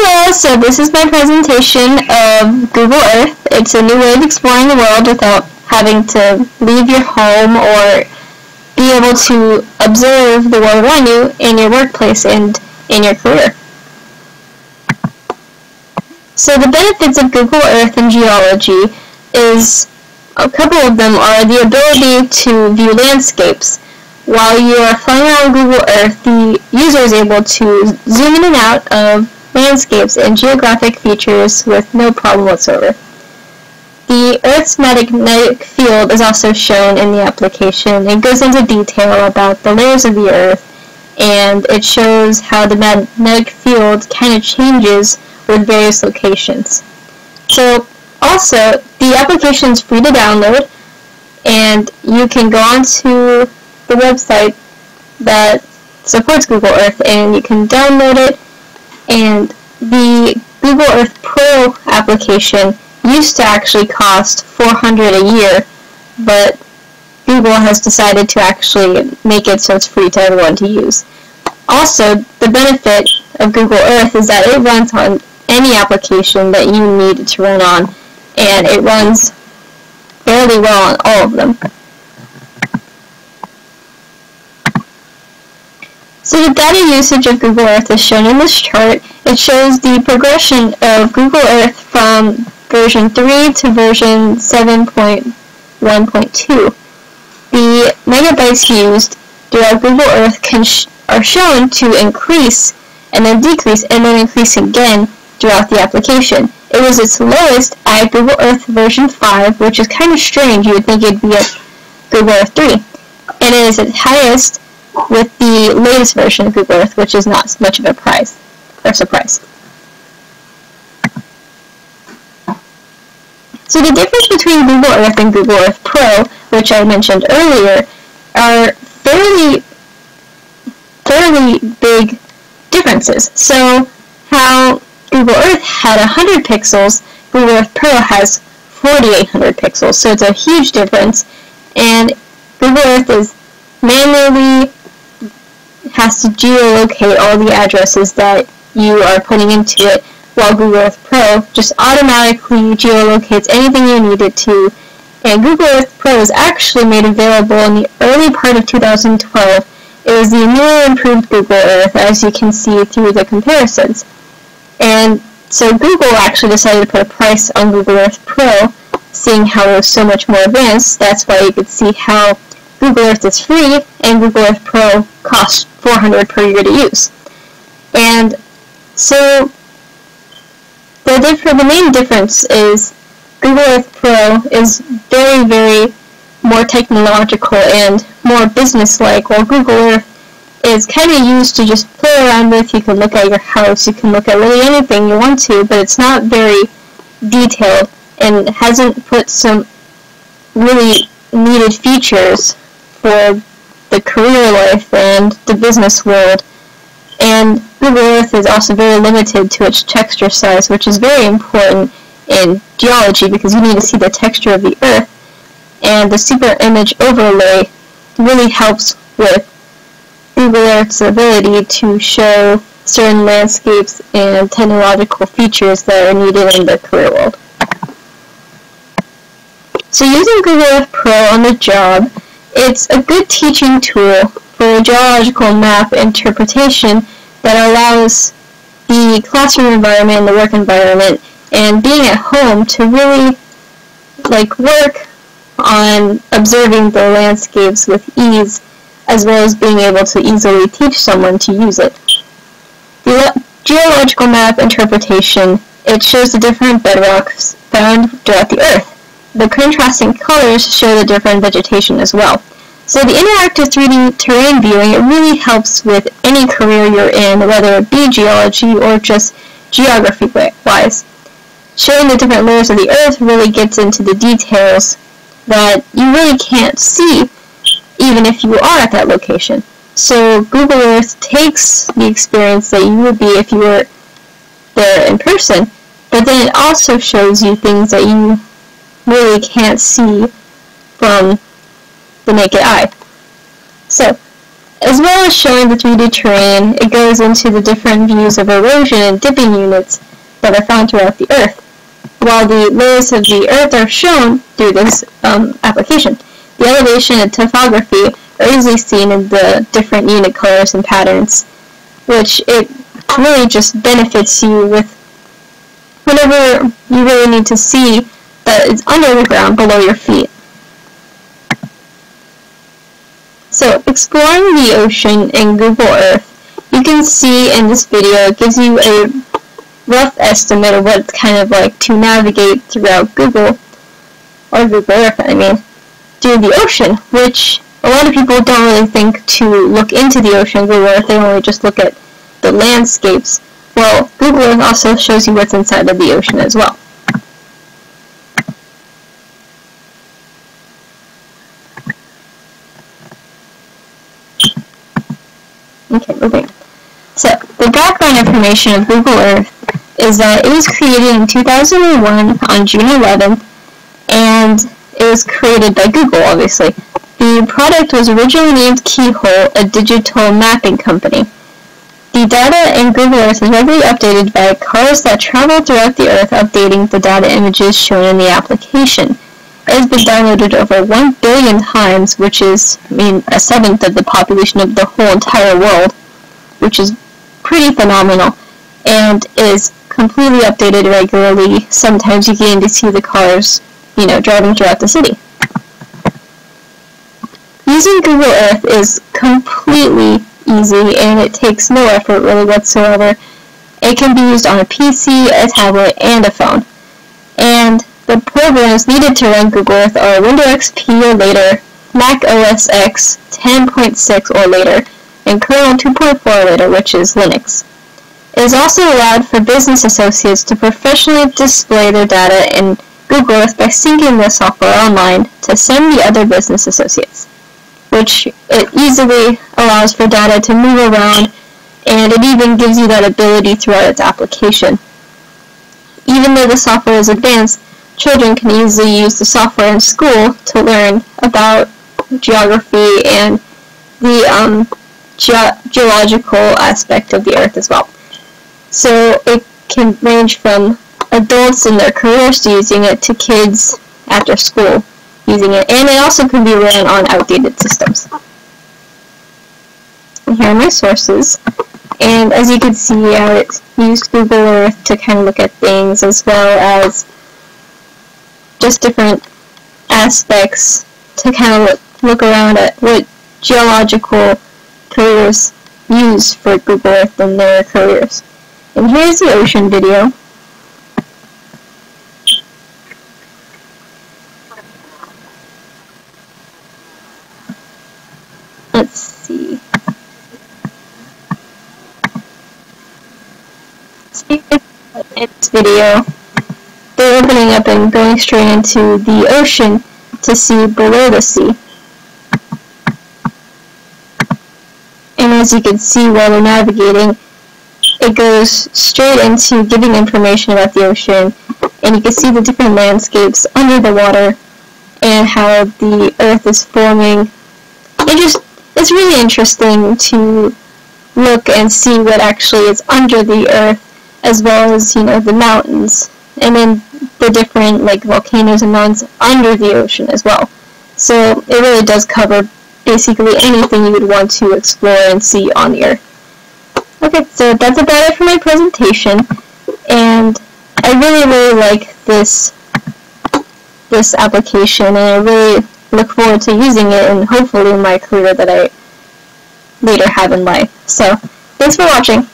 Hello, so this is my presentation of Google Earth. It's a new way of exploring the world without having to leave your home or be able to observe the world around you in your workplace and in your career. So the benefits of Google Earth and geology is, a couple of them are the ability to view landscapes. While you are flying around Google Earth, the user is able to zoom in and out of landscapes and geographic features with no problem whatsoever. The Earth's magnetic field is also shown in the application. It goes into detail about the layers of the Earth, and it shows how the magnetic field kind of changes with various locations. So also, the application is free to download, and you can go onto the website that supports Google Earth and you can download it. And the Google Earth Pro application used to actually cost $400 a year, but Google has decided to actually make it so it's free to everyone to use. Also, the benefit of Google Earth is that it runs on any application that you need it to run on, and it runs fairly well on all of them. So the data usage of Google Earth is shown in this chart. It shows the progression of Google Earth from version 3 to version 7.1.2. The megabytes used throughout Google Earth are shown to increase and then decrease and then increase again throughout the application. It was its lowest at Google Earth version 5, which is kind of strange. You would think it'd be at Google Earth 3. And it is its highest with the latest version of Google Earth, which is not much of a surprise. So the difference between Google Earth and Google Earth Pro, which I mentioned earlier, are fairly big differences. So how Google Earth had 100 pixels, Google Earth Pro has 4,800 pixels. So it's a huge difference, and Google Earth is manually has to geolocate all the addresses that you are putting into it, while Google Earth Pro just automatically geolocates anything you need it to. And Google Earth Pro was actually made available in the early part of 2012. It was the newly improved Google Earth, as you can see through the comparisons. And so Google actually decided to put a price on Google Earth Pro, seeing how it was so much more advanced. That's why you could see how Google Earth is free and Google Earth Pro costs $400 per year to use. And so the main difference is Google Earth Pro is very, very more technological and more business-like, while Google Earth is kind of used to just play around with. You can look at your house, you can look at really anything you want to, but it's not very detailed and hasn't put some really needed features for the career life and the business world. And Google Earth is also very limited to its texture size, which is very important in geology because you need to see the texture of the Earth. And the super image overlay really helps with Google Earth's ability to show certain landscapes and technological features that are needed in the career world. So using Google Earth Pro on the job, it's a good teaching tool for geological map interpretation that allows the classroom environment and the work environment and being at home to really work on observing the landscapes with ease, as well as being able to easily teach someone to use it. The geological map interpretation, it shows the different bedrocks found throughout the Earth. The contrasting colors show the different vegetation as well. So the interactive 3D terrain viewing, it really helps with any career you're in, whether it be geology or just geography-wise. Showing the different layers of the Earth really gets into the details that you really can't see even if you are at that location. So Google Earth takes the experience that you would be if you were there in person, but then it also shows you things that you really can't see from the naked eye. So As well as showing the 3D terrain, it goes into the different views of erosion and dipping units that are found throughout the Earth, while the layers of the Earth are shown through this application. The elevation and topography are easily seen in the different unit colors and patterns, which it really just benefits you with whenever you really need to see that it's under the ground below your feet. So, exploring the ocean in Google Earth, you can see in this video it gives you a rough estimate of what it's kind of like to navigate throughout Google Earth, through the ocean, which a lot of people don't really think to look into the ocean in Google Earth. They only just look at the landscapes. Well, Google Earth also shows you what's inside of the ocean as well. Okay, moving. So, the background information of Google Earth is that it was created in 2001 on June 11th, and it was created by Google, obviously. The product was originally named Keyhole, a digital mapping company. The data in Google Earth is regularly updated by cars that travel throughout the Earth, updating the data images shown in the application. It has been downloaded over 1 billion times, which is, a seventh of the population of the whole entire world, which is pretty phenomenal, and is completely updated regularly. Sometimes you get to see the cars, driving throughout the city. Using Google Earth is completely easy, and it takes no effort really whatsoever. It can be used on a PC, a tablet, and a phone. And the programs needed to run Google Earth are Windows XP or later, Mac OS X 10.6 or later, and kernel 2.4 or later, which is Linux. It is also allowed for business associates to professionally display their data in Google Earth by syncing the software online to send the other business associates, which it easily allows for data to move around, and it even gives you that ability throughout its application. Even though the software is advanced, children can easily use the software in school to learn about geography and the geological aspect of the Earth as well. So it can range from adults in their careers to using it to kids after school using it, and it also can be ran on outdated systems. And here are my sources, and as you can see, I used Google Earth to kind of look at things as well as just different aspects to kind of look around at what geological careers use for Google Earth in their careers. And here's the ocean video. Let's see. See in this video, they're opening up and going straight into the ocean to see below the sea. And as you can see while they're navigating, it goes straight into giving information about the ocean, and you can see the different landscapes under the water and how the Earth is forming. It's really interesting to look and see what actually is under the Earth, as well as, the mountains, and then the different, volcanoes and mountains under the ocean as well. So it really does cover basically anything you would want to explore and see on the Earth. Okay, so that's about it for my presentation, and I really like this application, and I really look forward to using it and hopefully in my career that I later have in life. So, thanks for watching.